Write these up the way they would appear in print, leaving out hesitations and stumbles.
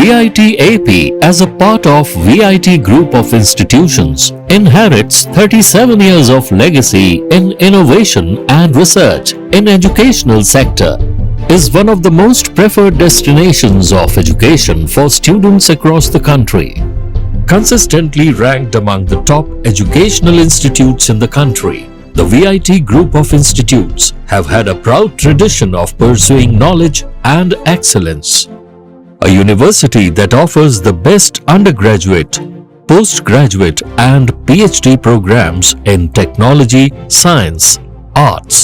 VIT AP, as a part of VIT Group of Institutions, inherits 37 years of legacy in innovation and research in educational sector, is one of the most preferred destinations of education for students across the country. Consistently ranked among the top educational institutes in the country, the VIT Group of Institutes have had a proud tradition of pursuing knowledge and excellence. A university that offers the best undergraduate, postgraduate and PhD programs in technology, science, arts,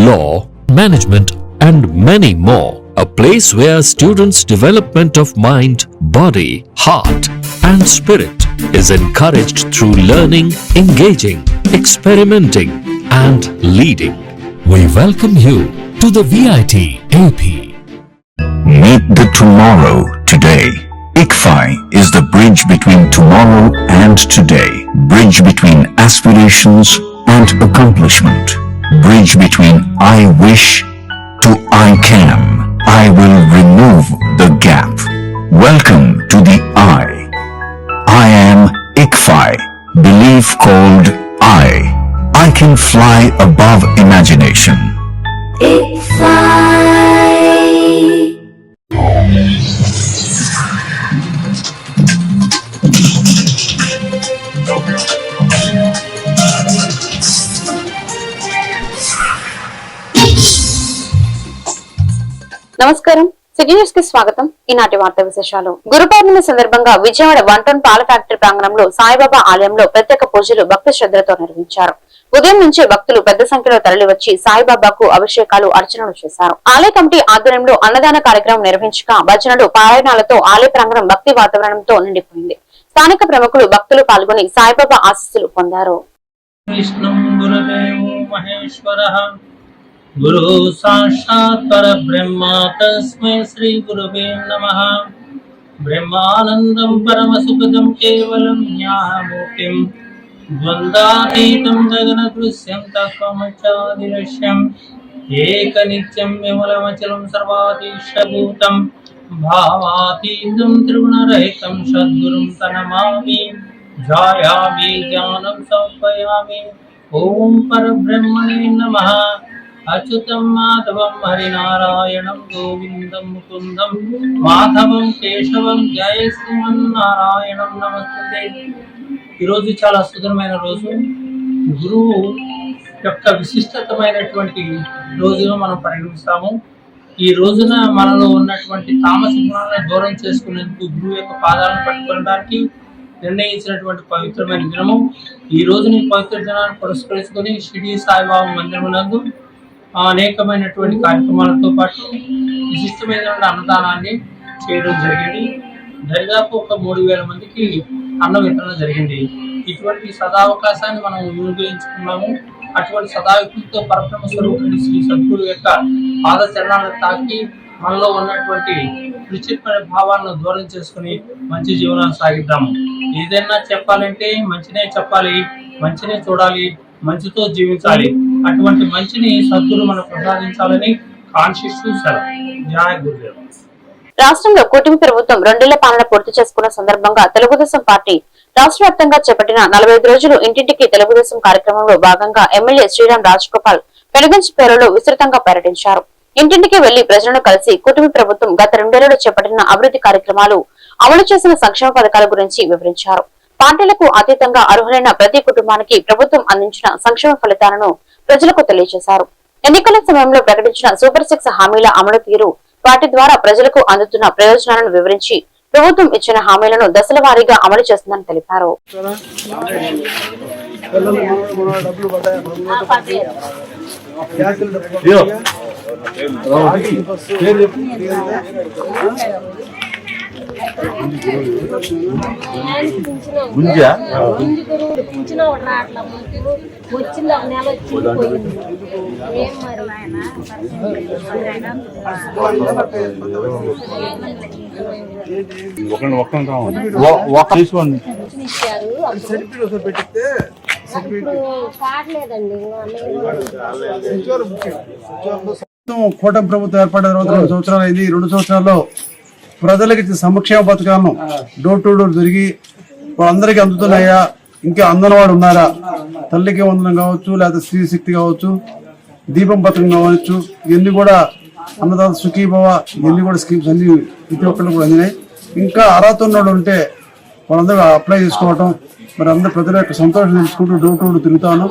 law, management and many more. A place where students' development of mind, body, heart and spirit is encouraged through learning, engaging, experimenting and leading. We welcome you to the VIT AP. Meet the tomorrow today. ICFI is the bridge between tomorrow and today. Bridge between aspirations and accomplishment. Bridge between I wish to I can. I will remove the gap. Welcome to the I. I am ICFI. Belief called I. I can fly above imagination. నమస్కారం, city news కి స్వాగతం. ఈనాటి వార్తా విశేషాలు. గురు పౌర్ణమి సందర్భంగా Vijayawada 1 town పాల factory ప్రాంగణంలో సాయిబాబా ఆలయంలో ప్రత్యేక పూజలు భక్తి శ్రద్ధలతో నిర్వహించారు. ఉదయం నుంచే భక్తులు పెద్ద సంఖ్యలో తరలివచ్చి సాయిబాబాకు అభిషేకాలు, అర్చనలు చేశారు. ఆలయ కమిటీ ఆధ్వర్యంలో అన్నదాన కార్యక్రమం నిర్వహించగా భజనలు, పారాయణాలతో ఆలయ ప్రాంగణం భక్తి వాతావరణంతో నిండిపోయింది. స్థానిక ప్రముఖులు, భక్తులు పాల్గొని సాయిబాబా ఆశీస్సులు పొందారు. गुरु साक्षात् परब्रह्म तस्मै श्री गुरुवे नमः। ब्रह्मानन्दं परमसुखदं केवलं ज्ञानमूर्तिं द्वन्द्वातीतं गगनदृश्यं तत्त्वमच्चादिलक्ष्यम् एकनित्यं विमलमचलं सर्वाधीशभूतं भावातीतं त्रिगुणरहितं सद्गुरुं तनमामि। ध्यायामि ज्ञानं समर्पयामि। ॐ परब्रह्मणे नमः। अच्युतं माधवं हरिनारायणं गोविन्दं मुकुन्दं माधवं केशवं जय శ్రీమన్నారాయణం నమస్తే. ఈరోజు చాలా సుందరమైన రోజు. గురువు యొక్క విశిష్టతమైనటువంటి రోజును మనం పరిగణిస్తాము. ఈ రోజున మనలో ఉన్నటువంటి తామస గుణాలను దూరం చేసుకునేందుకు గురువు యొక్క పాదాలను పట్టుకోవడానికి నిర్ణయించినటువంటి పవిత్రమైన దినము. ఈ రోజుని పవిత్ర దినాన్ని పురస్కరించుకొని షిరిడి సాయిబాబా మందిరమునందు అనేకమైనటువంటి కార్యక్రమాలతో పాటు విశిష్టమైన అన్నదానాన్ని చేయడం జరిగింది. దాదాపు ఒక 3000 మందికి అన్న వితరణ జరిగింది. ఇటువంటి సదావకాశాన్ని మనం వినియోగించుకున్నాము. అటువంటి సదావకాశంతో పరబ్రహ్మ స్వరూపుని శ్రీ సద్గురు యొక్క పాద చరణాలను తాకి మనలో ఉన్నటువంటి విచిత్రమైన భావాలను దూరం చేసుకుని మంచి జీవనాన్ని సాగిద్దాము. ఏదైనా చెప్పాలంటే మంచినే చెప్పాలి, మంచినే చూడాలి, మంచితో జీవించాలి. అటువంటి మంచిని సద్గురు మనం ప్రసాదించాలని కాన్షియస్ సెలవు. జయ గురుదేవ్. రాష్ట్రంలో కూటమి ప్రభుత్వం 2 ఏళ్ల పాలన పూర్తి చేసుకున్న సందర్భంగా తెలుగుదేశం పార్టీ రాష్ట్ర వ్యాప్తంగా చేపట్టిన 45 రోజులు ఇంటింటికి తెలుగుదేశం కార్యక్రమంలో భాగంగా ఎమ్మెల్యే శ్రీరామ్ రాజగోపాల్ పెనుగంచి పేరులో విస్తృతంగా పర్యటించారు. ఇంటింటికి వెళ్లి ప్రజలను కలిసి కూటమి ప్రభుత్వం గత 2 ఏళ్లలో చేపట్టిన అభివృద్ధి కార్యక్రమాలు, అమలు చేసిన సంక్షేమ పథకాల గురించి వివరించారు. పార్టీలకు అతీతంగా అర్హులైన ప్రతి కుటుంబానికి ప్రభుత్వం అందించిన సంక్షేమ ఫలితాలను ప్రజలకు తెలియజేశారు. ఎన్నికల సమయంలో ప్రకటించిన సూపర్ 6 హామీల అమలు తీరు, వాటి ద్వారా ప్రజలకు అందుతున్న ప్రయోజనాలను వివరించి ప్రభుత్వం ఇచ్చిన హామీలను దశల వారీగా అమలు చేస్తుందని తెలిపారు. కూటమి ప్రభుత్వం ఏర్పడిన 2 సంవత్సరాలు అయింది. 2 సంవత్సరాల్లో ప్రజలకి సంక్షేమ పథకాలను డోర్ టు డోర్ తిరిగి వాళ్ళందరికీ అందుతున్నాయా, ఇంకా అందనవాడు ఉన్నారా, తల్లికి వందనం కావచ్చు, లేదా స్త్రీ శక్తి కావచ్చు, దీపం పథకం కావచ్చు, ఇవన్నీ కూడా అన్నదాత సుఖీభవ, ఇవన్నీ కూడా స్కీమ్స్ అన్ని ప్రతి ఒక్కళ్ళు కూడా అందినాయి. ఇంకా అర్హత ఉన్నవాడు ఉంటే వాళ్ళందరూ అప్లై చేసుకోవటం, మరి అందరూ ప్రజల యొక్క సంతోషం తెలుసుకుంటూ డోర్ టు డోర్ తిరుగుతాను.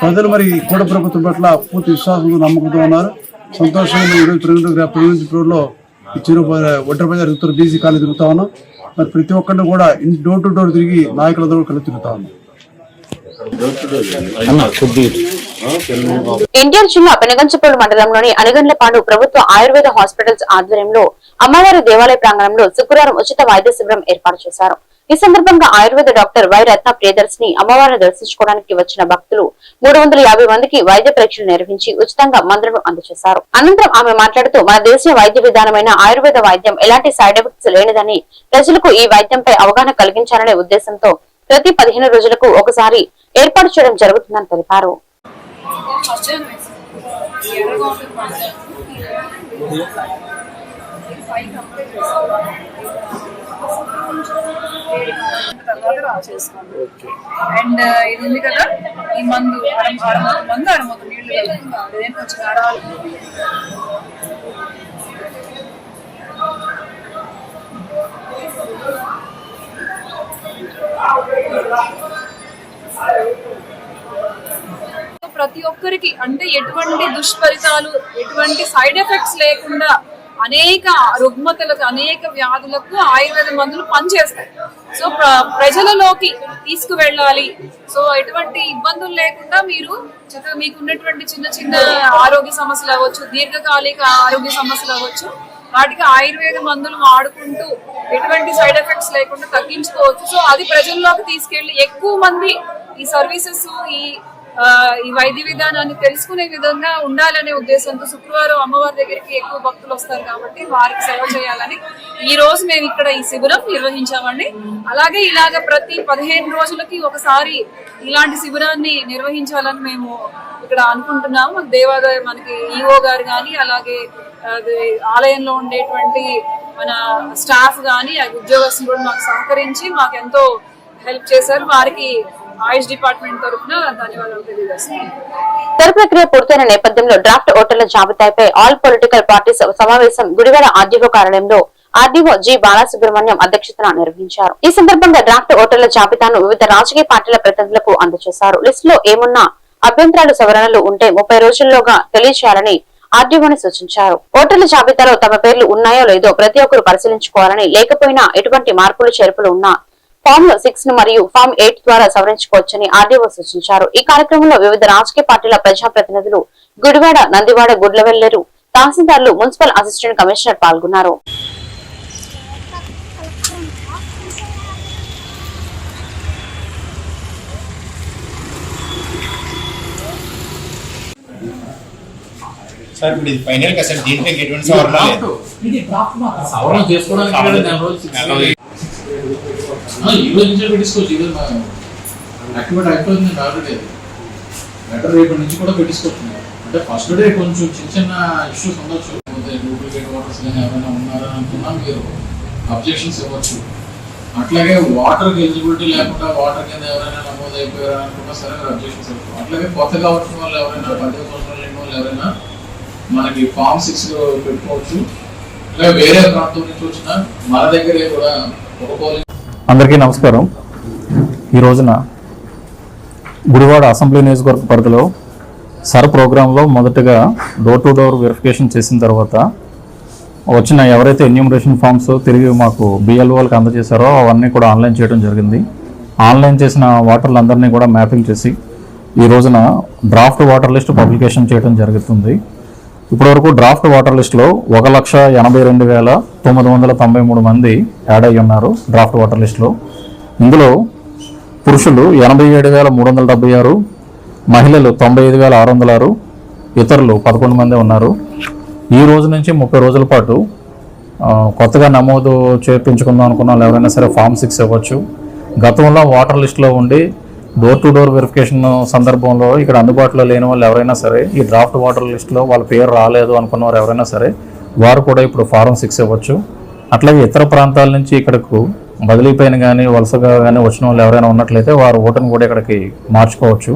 ప్రజలు మరి కూడ ప్రభుత్వం పట్ల పూర్తి విశ్వాసంతో నమ్మకంతో ఉన్నారు. సంతోషంగా ఈరోజు ప్రెసిడెంట్లో ఇచ్చిన ఒంటరి బజార్ తిరుగుతారు, బీసీ కాలనీ తిరుగుతా ఉన్నాం. మరి ప్రతి ఒక్కరిని కూడా డోర్ టు డోర్ తిరిగి నాయకులందరూ కలిసి తిరుగుతా ఉన్నాం. ఎన్టీఆర్ జిల్లా పెనగంచిప్రోలు మండలంలోని అనగండ్లపాడు ప్రభుత్వ ఆయుర్వేద హాస్పిటల్స్ ఆధ్వర్యంలో అమ్మవారి దేవాలయ ప్రాంగణంలో శుక్రవారం ఉచిత వైద్య శిబిరం ఏర్పాటు చేశారు. ఈ సందర్భంగా ఆయుర్వేద డాక్టర్ వై రత్న ప్రియదర్శిని అమ్మవారిని దర్శించుకోవడానికి వచ్చిన భక్తులు 350 మందికి వైద్య పరీక్షలు నిర్వహించి ఉచితంగా మందులను అందజేశారు. అనంతరం ఆమె మాట్లాడుతూ మన దేశీయ వైద్య విధానమైన ఆయుర్వేద వైద్యం ఎలాంటి సైడ్ ఎఫెక్ట్స్ లేనిదని, ప్రజలకు ఈ వైద్యంపై అవగాహన కలిగించాలనే ఉద్దేశంతో ప్రతి 15 రోజులకు ఒకసారి ఏర్పాటు చేయడం జరుగుతుందని తెలిపారు. అండ్ ఇది ఉంది కదా, ఈ మందు అరమొత్తం నీళ్లు కొంచెం ప్రతి ఒక్కరికి అంటే ఎటువంటి దుష్ఫలితాలు, ఎటువంటి సైడ్ ఎఫెక్ట్స్ లేకుండా అనేక రుగ్మతలకు, అనేక వ్యాధులకు ఆయుర్వేద మందులు పనిచేస్తాయి. సో ప్రజలలోకి తీసుకువెళ్ళాలి. సో ఎటువంటి ఇబ్బందులు లేకుండా మీరు మీకు ఉన్నటువంటి చిన్న చిన్న ఆరోగ్య సమస్యలు అవ్వచ్చు, దీర్ఘకాలిక ఆరోగ్య సమస్యలు అవ్వచ్చు, వాటికి ఆయుర్వేద మందులు వాడుకుంటూ ఎటువంటి సైడ్ ఎఫెక్ట్స్ లేకుండా తగ్గించుకోవచ్చు. సో అది ప్రజల్లోకి తీసుకెళ్లి ఎక్కువ మంది ఈ సర్వీసెస్, ఈ వైద్య విధానాన్ని తెలుసుకునే విధంగా ఉండాలనే ఉద్దేశంతో శుక్రవారం అమ్మవారి దగ్గరికి ఎక్కువ భక్తులు వస్తారు కాబట్టి వారికి సేవ చేయాలని ఈ రోజు మేము ఇక్కడ ఈ శిబిరం నిర్వహించామండి. అలాగే ఇలాగ ప్రతి 15 రోజులకి ఒకసారి ఇలాంటి శిబిరాన్ని నిర్వహించాలని మేము ఇక్కడ అనుకుంటున్నాము. దేవాదాయ మనకి ఈఓ గారు కానీ, అలాగే ఆలయంలో ఉండేటువంటి మన స్టాఫ్ కానీ, ఉద్యోగస్తులు కూడా మాకు సహకరించి మాకు ఎంతో హెల్ప్ చేశారు. వారికి ఆయుష్ డిపార్ట్మెంట్ తరఫున ధన్యవాదాలు తెలియజేస్తున్నాను. తొలి ప్రక్రియ పూర్తయిన నేపథ్యంలో డ్రాఫ్ట్ ఓటర్ల జాబితాపై ఆల్ పొలిటికల్ పార్టీస్ సమావేశం గుడివాడ ఆర్డీఓ కార్యాలయంలో ఆర్డీఓ జి బాలసుబ్రహ్మణ్యం అధ్యక్షతన నిర్వహించారు. ఈ సందర్భంగా డ్రాఫ్ట్ ఓటర్ల జాబితాను వివిధ రాజకీయ పార్టీల ప్రతినిధులకు అందజేశారు. లిస్ట్ లో ఏమున్నా అభ్యంతరాలు, సవరణలు ఉంటే 30 రోజుల్లోగా తెలియజేయాలని ఆర్డీఓని సూచించారు. ఓటర్ల జాబితాలో తమ పేర్లు ఉన్నాయో లేదో ప్రతి ఒక్కరు పరిశీలించుకోవాలని, లేకపోయినా ఎటువంటి మార్పులు చేర్పులు ఉన్నా ఫామ్ 6 మరియు ఫామ్ 8 ద్వారా సవరించుకోవచ్చని ఆర్డీఓ సూచించారు. ఈ కార్యక్రమంలో వివిధ రాజకీయ పార్టీల ప్రజాప్రతినిధులు, గుడివాడ, నందివాడ, గుడ్లవెల్లేరు తహసీల్దార్లు, మున్సిపల్ అసిస్టెంట్ కమిషనర్ పాల్గొన్నారు. సార్ ఇప్పుడు ఇది ఫైనల్ గా సార్, దీనిపై ఎటువంటి సవరణ లేదు. ఇది డ్రాఫ్ట్ మాత్రం సవరణ చేసుకోవడానికి ఈ రోజు నుంచి పెట్టించుకోవచ్చు. ఇది యాక్టివేట్ అయిపోతుంది ఆల్రెడీ. లెటర్ రేపటి నుంచి కూడా పెట్టించుకోవచ్చు. అంటే ఫస్ట్ డే కొంచెం చిన్న ఇష్యూస్ ఉండొచ్చు. డూప్లికేట్ వాటర్స్ కానీ ఎవరైనా ఉన్నారా అనుకున్నా మీరు అబ్జెక్షన్స్ ఇవ్వచ్చు. అట్లాగే వాటర్కి ఎలిజిబిలిటీ లేకుండా వాటర్ కింద ఎవరైనా నమోదు అయిపోయారా అనుకున్నా సరే మీరు అబ్జెక్షన్స్ ఇవ్వచ్చు. అట్లాగే కొత్తగా వచ్చిన వాళ్ళు ఎవరైనా 15 సంవత్సరాలు లేని వాళ్ళు ఎవరైనా మనకి ఫామ్ 6 పెట్టుకోవచ్చు. అలాగే వేరే ప్రాంతం నుంచి వచ్చిన మన దగ్గరే కూడా ఒక పోలింగ్. అందరికీ నమస్కారం. ఈ రోజున గుడివాడ అసెంబ్లీ నియోజకవర్గ పరిధిలో సర్ ప్రోగ్రాంలో మొదటగా డోర్ టు డోర్ వెరిఫికేషన్ చేసిన తర్వాత వచ్చిన ఎవరైతే ఎన్యూమరేషన్ ఫామ్స్ తిరిగి మాకు బిఎల్ఓలకు అందజేశారో అవన్నీ కూడా ఆన్లైన్ చేయడం జరిగింది. ఆన్లైన్ చేసిన ఓటర్లందరినీ కూడా మ్యాపింగ్ చేసి ఈ రోజున డ్రాఫ్ట్ ఓటర్ లిస్ట్ పబ్లికేషన్ చేయడం జరుగుతుంది. ఇప్పటివరకు డ్రాఫ్ట్ ఓటర్ లిస్టులో 1,82,993 మంది యాడ్ అయ్యి ఉన్నారు డ్రాఫ్ట్ ఓటర్ లిస్టులో. ఇందులో పురుషులు 87,376, మహిళలు 95,606, ఇతరులు 11 మంది ఉన్నారు. ఈ రోజు నుంచి 30 రోజుల పాటు కొత్తగా నమోదు చేయించుకుందాం అనుకున్న వాళ్ళు ఎవరైనా సరే ఫామ్ 6 ఇవ్వచ్చు. గతంలో ఓటర్ లిస్టులో ఉండి డోర్ టు డోర్ వెరిఫికేషన్ సందర్భంలో ఇక్కడ అందుబాటులో లేని వాళ్ళు ఎవరైనా సరే ఈ డ్రాఫ్ట్ ఓటర్ లిస్టులో వాళ్ళ పేరు రాలేదు అనుకున్న వారు ఎవరైనా సరే వారు కూడా ఇప్పుడు ఫారం 6 ఇవ్వచ్చు. అట్లాగే ఇతర ప్రాంతాల నుంచి ఇక్కడకు బదిలీపైన కానీ వలసగా కానీ వచ్చిన వాళ్ళు ఎవరైనా ఉన్నట్లయితే వారు ఓటును కూడా ఇక్కడికి మార్చుకోవచ్చు.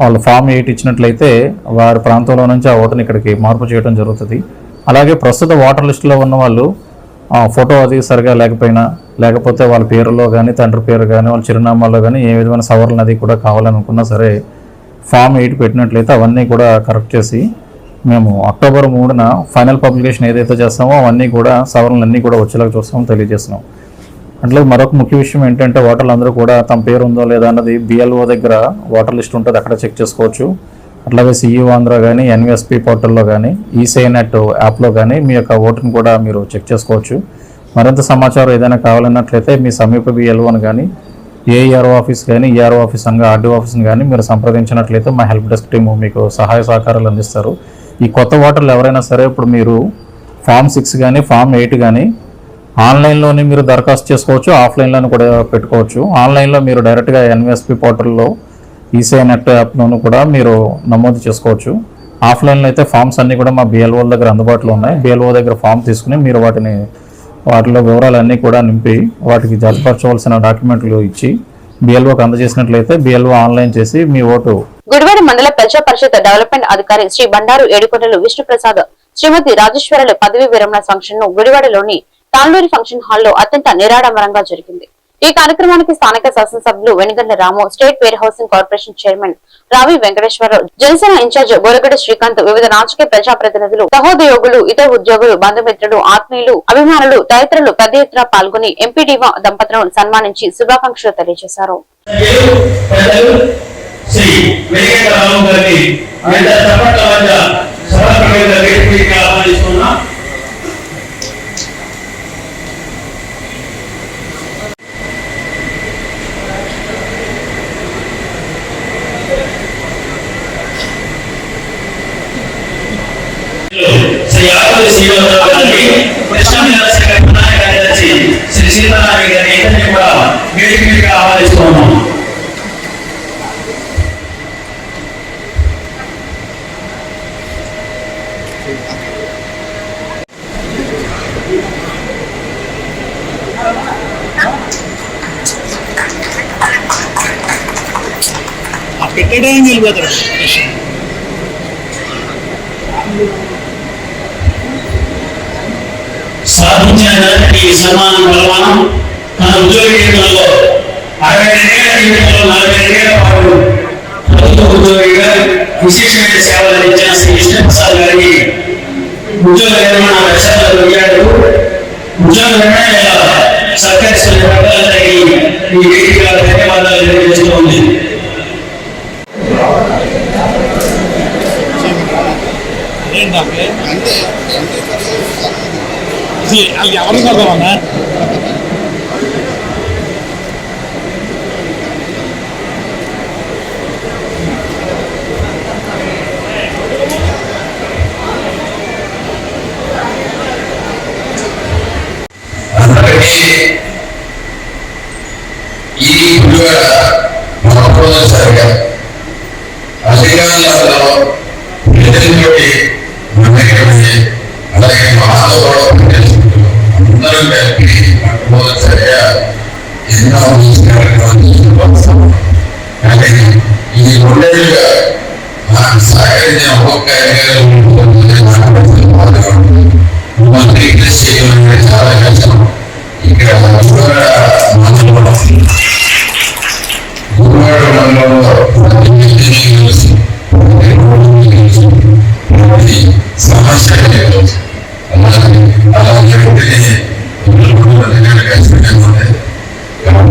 వాళ్ళు ఫామ్ 8 ఇచ్చినట్లయితే వారి ప్రాంతంలో నుంచి ఆ ఓటుని ఇక్కడికి మార్పు చేయడం జరుగుతుంది. అలాగే ప్రస్తుత ఓటర్ లిస్టులో ఉన్న వాళ్ళు ఫోటో అది సరిగా లేకపోతే వాళ్ళ పేరులో కానీ తండ్రి పేరు కానీ వాళ్ళ చిరునామాలో కానీ ఏ విధమైన సవరణ అది కూడా కావాలనుకున్నా సరే ఫామ్ 8 పెట్టినట్లయితే అవన్నీ కూడా కరెక్ట్ చేసి మేము అక్టోబర్ 3న ఫైనల్ పబ్లికేషన్ ఏదైతే చేస్తామో అవన్నీ కూడా సవరణలన్నీ కూడా వచ్చేలాగా చూస్తామో తెలియజేస్తున్నాం. అట్లాగే మరొక ముఖ్య విషయం ఏంటంటే ఓటర్లు అందరూ కూడా తమ పేరు ఉందో లేదా అన్నది BLO దగ్గర ఓటర్ లిస్ట్ ఉంటుంది, అక్కడ చెక్ చేసుకోవచ్చు. అట్లాగే CU ఆంధ్ర కానీ NVSP పోర్టల్లో కానీ ఈసీఐనెట్ యాప్లో కానీ మీ యొక్క ఓటును కూడా మీరు చెక్ చేసుకోవచ్చు. మరింత సమాచారం ఏదైనా కావాలన్నట్లయితే మీ సమీప BLOని కానీ AERO ఆఫీస్ కానీ ERO ఆఫీస్ అనగా RDO ఆఫీస్ని కానీ మీరు సంప్రదించినట్లయితే మా హెల్ప్ డెస్క్ టీము మీకు సహాయ సహకారాలు అందిస్తారు. ఈ కొత్త ఓటర్లు ఎవరైనా సరే ఇప్పుడు మీరు ఫామ్ 6 కానీ ఫామ్ 8 కానీ ఆన్లైన్లోనే మీరు దరఖాస్తు చేసుకోవచ్చు, ఆఫ్లైన్లోనే కూడా పెట్టుకోవచ్చు. ఆన్లైన్లో మీరు డైరెక్ట్గా NVSP పోర్టల్లో ఈసీఐనెట్ యాప్లోనూ కూడా మీరు నమోదు చేసుకోవచ్చు. ఆఫ్లైన్లో అయితే ఫామ్స్ అన్నీ కూడా మా BLO దగ్గర అందుబాటులో ఉన్నాయి. BLO దగ్గర ఫామ్ తీసుకుని మీరు వాటిలో వివరాలన్నీ కూడా నింపి వాటికి జతపరచవలసిన డాక్యుమెంట్లు ఇచ్చి BLOకి అందజేసినట్లయితే BLO ఆన్లైన్ చేసి మీ ఓటు. గుడివాడ మండల ప్రజా పరిషత్ డెవలప్మెంట్ అధికారి శ్రీ బండారు ఏడుకొండలు విష్ణుప్రసాద్ శ్రీమతి రాజేశ్వరుల పదవీ విరమణ ఫంక్షన్ ను గుడివాడలోని తాండూరి ఫంక్షన్ హాల్లో అత్యంత నిరాడంబరంగా జరిగింది. ఈ కార్యక్రమానికి స్థానిక శాసనసభ్యులు Venigandla Ramu, state warehousing corporation chairman Ravi Venkateswara Rao, Janasena incharge Boragadda Srikanth, వివిధ రాజకీయ ప్రజాప్రతినిధులు, సహోద్యోగులు, ఇతర ఉద్యోగులు, బంధుమిత్రులు, ఆత్మీయులు, అభిమానులు తదితరులు పెద్ద ఎత్తున పాల్గొని ఎంపీడీఓ దంపతులను సన్మానించి శుభాకాంక్షలు తెలియజేశారు. శ్రీ సీతారామ గారిని కూడా వేదికగా ఆహ్వానిస్తున్నాం. పెట్టడానికి వెళ్ళిపోతారు. సాధించిన ఈ సన్మానం బలమానం మన ఉద్యోగ జీవితంలో 62 ఏళ్ల జీవితంలో 42 ఏళ్ల పాటు ప్రభుత్వ ఉద్యోగిగా విశేషమైన సేవలు అందించిన శ్రీ విష్ణుప్రసాద్ గారికి ఉద్యోగ నిర్మాణ లక్ష్యాలు అయ్యాడు. ఉద్యోగ నిర్ణయాల సహకరిస్తున్న ప్రజలందరికీ ఈ వేదిక ధన్యవాదాలు తెలియజేస్తోంది. ఎవరు కడతామన్నా ఈ మొట్టమొదటిసారిగా అధికారులలో ప్రజలతోటి మమేకమయ్యే అలాగే మాతో అందరూ కలిపి మొట్టమొదటిసారిగా ఎన్నో కార్యక్రమాలు. కానీ ఈ 2 ఏళ్ళుగా నాకు సహకరించిన ఒక్కొక్క రిక్వెస్ట్ చేయడం చాలా కష్టం. ఇక్కడ గురువాడ మండలంలో సమస్య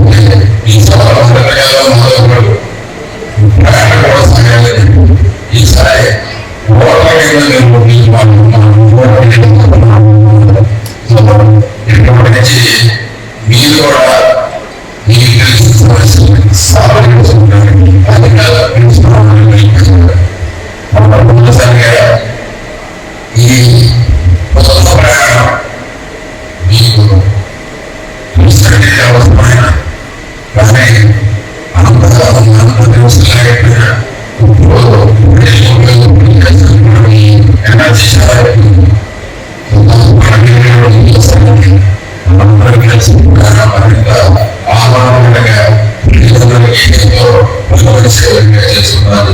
అలాగే ఈ సభలో మొదలు కూడా సాగాలని ఈసారి ఇప్పటి నుంచి మీరు కూడా మీకు తెలిసిన ఆహ్వానంగా చేస్తున్నారు.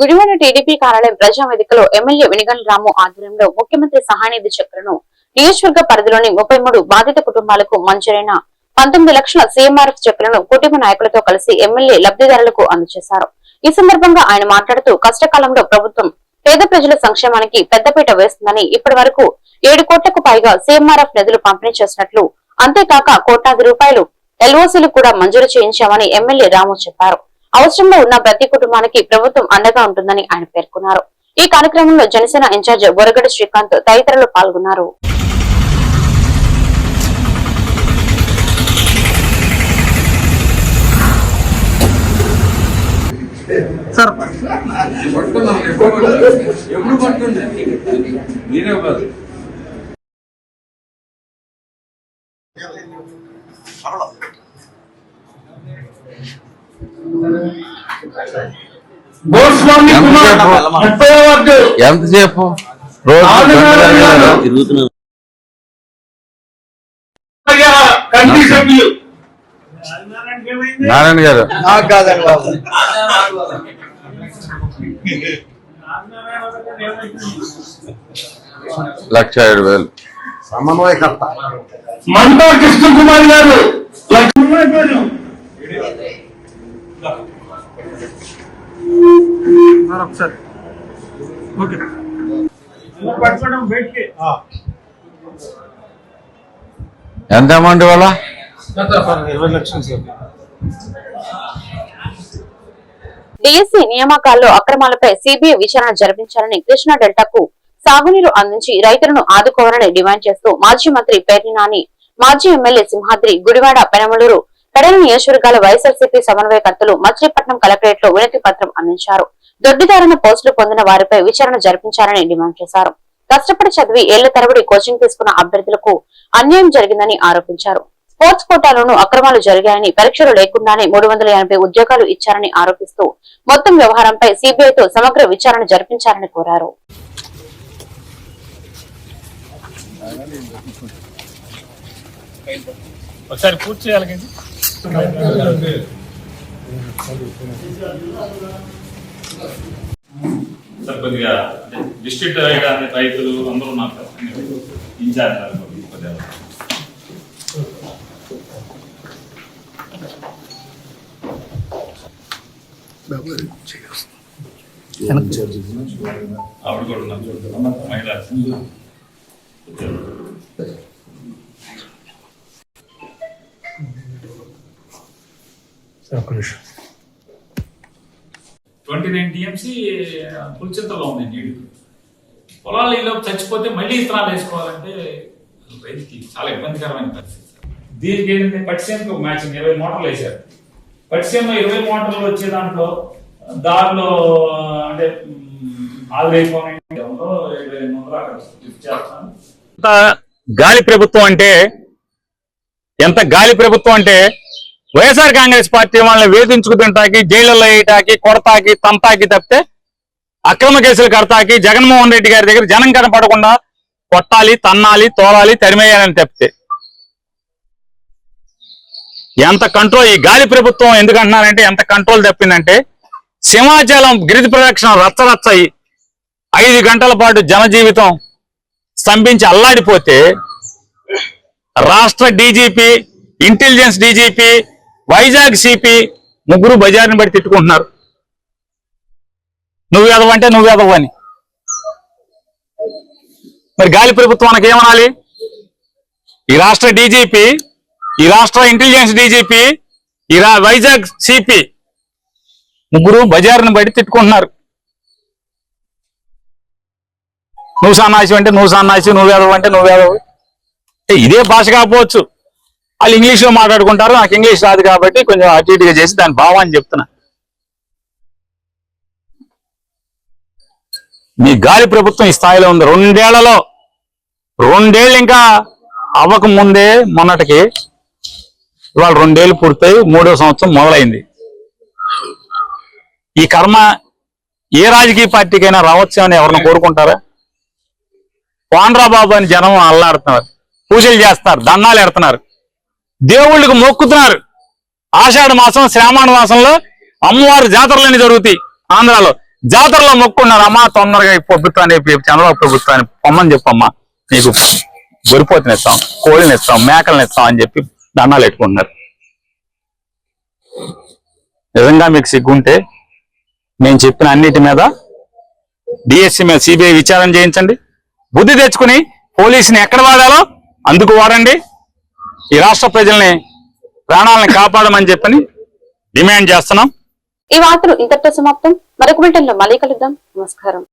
గుడివాడ టీడీపీ కార్యాలయం ప్రజావేదికలో ఎమ్మెల్యే వెనిగండ్ల రాము ఆధ్వర్యంలో ముఖ్యమంత్రి సహాయనిధి చెక్కులను నియోజకవర్గ పరిధిలోని 33 బాధిత కుటుంబాలకు మంజూరైన 19 లక్షల సీఎంఆర్ఎఫ్ చెక్కులను కుటుంబ నాయకులతో కలిసి ఎమ్మెల్యే లబ్ధిదారులకు అందజేశారు. ఈ సందర్భంగా ఆయన మాట్లాడుతూ కష్టకాలంలో ప్రభుత్వం పేద ప్రజల సంక్షేమానికి పెద్దపీట వేస్తుందని ఇప్పటి వరకు 7 కోట్లకు పైగా సీఎంఆర్ఎఫ్ నిధులు పంపిణీ చేసినట్లు, అంతేకాక కోట్లాది రూపాయలు ఎల్ఓసీలు కూడా మంజూరు చేయించామని ఎమ్మెల్యే రాము చెప్పారు. అవసరంలో ఉన్న ప్రతి కుటుంబానికి ప్రభుత్వం అండగా ఉంటుందని ఆయన పేర్కొన్నారు. ఈ కార్యక్రమంలో జనసేన ఇన్ఛార్జ్ బొరగడి శ్రీకాంత్ తదితరులు పాల్గొన్నారు. ఎంతసేపు తిరుగుతున్నాను. నారాయణ గారు 1,07,000 సమన్వయకర్త మంటా కృష్ణ కుమార్ గారు ఎంత అమౌంట్ ఇవాళ? 20 లక్షలు సార్. డిఎస్సి నియామకాల్లో అక్రమాలపై సిబిఐ విచారణ జరిపించాలని కృష్ణా డెల్టాకు సాగునీరు అందించి రైతులను ఆదుకోవాలని డిమాండ్ చేస్తూ మాజీ మంత్రి పేర్ని నాని, మాజీ ఎమ్మెల్యే సింహాద్రి, గుడివాడ, పెనమలూరు, పెడల నియోజకవర్గాల వైఎస్ఆర్సీపీ సమన్వయకర్తలు మచిలీపట్నం కలెక్టరేట్ లో వినతి పత్రం అందించారు. దొడ్డిదారిన పోస్టులు పొందిన వారిపై విచారణ జరిపించాలని డిమాండ్ చేశారు. కష్టపడి చదివి ఏళ్ల తరబడి కోచింగ్ తీసుకున్న అభ్యర్థులకు అన్యాయం జరిగిందని ఆరోపించారు. స్పోర్ట్స్ కోటాలోనూ అక్రమాలు జరిగాయని, పరీక్షలు లేకుండానే 380 ఉద్యోగాలు ఇచ్చారని ఆరోపిస్తూ మొత్తం వ్యవహారంపై సిబిఐతో సమగ్ర విచారణ జరిపించాలని కోరారు. ఒకసారి పూర్తి చేయాలి. సార్ కొద్దిగా డిస్ట్రిక్ట్ రైతులు అందరూ ఉన్నారు ఇన్ఛార్జ్ ఆవిడ కూడా ఉన్నారు మహిళా 29 టీఎంసీ పులిచింతలో ఉంది నీళ్ళు. పొలాలు ఈలోపు చచ్చిపోతే మళ్ళీ ఇత్తనాలు వేసుకోవాలంటే రైతుకి చాలా ఇబ్బందికరమైన పరిస్థితి. దీనికి ఏంటంటే పట్టిసీమకి ఒక మ్యాచింగ్ 20 మోటార్లు వేశారు. పట్టిసీమ 20 మోటార్లు వచ్చే దాంట్లో దారిలో అంటే గాలి ప్రభుత్వం అంటే ఎంత గాలి ప్రభుత్వం అంటే వైఎస్ఆర్ కాంగ్రెస్ పార్టీ వాళ్ళని వేధించుకు తింటాకి, జైళ్లలో వేయటాకి, కొడతాకి, తంతాకి తప్పితే అక్రమ కేసులు కడతాకి జగన్మోహన్ రెడ్డి గారి దగ్గర జనం కనపడకుండా కొట్టాలి, తన్నాలి, తోలాలి, తరిమేయాలని తప్పితే ఎంత కంట్రోల్. ఈ గాలి ప్రభుత్వం ఎందుకంటున్నారంటే ఎంత కంట్రోల్ తప్పిందంటే సింహాచలం గిరిజ ప్రదక్షిణ రచ్చరచ్చయి 5 గంటల పాటు జనజీవితం స్తంభించి అల్లాడిపోతే రాష్ట్ర DGP, intelligence DGP, Vizag CP ముగ్గురు బజార్ని బట్టి తిట్టుకుంటున్నారు. నువ్వు ఎదవంటే నువ్వు ఎదవని. మరి గాలి ప్రభుత్వానికి ఏమనాలి? ఈ రాష్ట్ర డీజీపీ, ఈ రాష్ట్ర ఇంటెలిజెన్స్ డీజీపీ, ఈ వైజాగ్ సిపి ముగ్గురు బజార్ని బట్టి తిట్టుకుంటున్నారు. నువ్వు సన్నాసి అంటే నువ్వు సన్నాసి, నువ్వు ఎదవ అంటే నువ్వు ఎదవ. ఇదే భాష కాకపోవచ్చు, వాళ్ళు ఇంగ్లీష్లో మాట్లాడుకుంటారు. నాకు ఇంగ్లీష్ రాదు కాబట్టి కొంచెం అటు ఇటుగా చేసి దాని భావాన్ని చెప్తున్నా. మీ గాలి ప్రభుత్వం ఈ స్థాయిలో ఉంది. 2 ఏళ్ళు ఇంకా అవ్వక ముందే మొన్నటికి ఇవాళ 2 ఏళ్ళు పూర్తయి 3వ సంవత్సరం మొదలైంది. ఈ కర్మ ఏ రాజకీయ పార్టీకైనా రావచ్చు అని ఎవరిని కోరుకుంటారా? పాండ్రా బాబు అని జనం అల్లాడుతున్నారు, పూజలు చేస్తారు, దండాలు ఎడుతున్నారు, దేవుళ్ళకి మొక్కుతున్నారు. ఆషాఢ మాసం శ్రావణ మాసంలో అమ్మవారి జాతరలన్నీ జరుగుతాయి. ఆంధ్రాలో జాతరలో మొక్కున్నారు, అమ్మా తొందరగా ఈ ప్రభుత్వాన్ని చంద్రబాబు ప్రభుత్వాన్ని పొమ్మని చెప్పమ్మా, నీకు గొరిపోతుని ఇస్తాం, కోళ్ళని ఇస్తాం, మేకలను ఇస్తాం అని చెప్పి దండాలు పెట్టుకుంటున్నారు. నిజంగా మీకు సిగ్గుంటే నేను చెప్పిన అన్నిటి మీద డిఎస్సి మీద సిబిఐ విచారణ చేయించండి. బుద్ధి తెచ్చుకుని పోలీసుని ఎక్కడ వాడాలో అందుకు వాడండి. ఈ రాష్ట్ర ప్రజల్ని ప్రాణాలను కాపాడమని చెప్పని డిమాండ్ చేస్తున్నాం. ఈ వార్తలు ఇంతటితో సమాప్తం. మరొక బులెటిన్లో మళ్ళీ కలుద్దాం. నమస్కారం.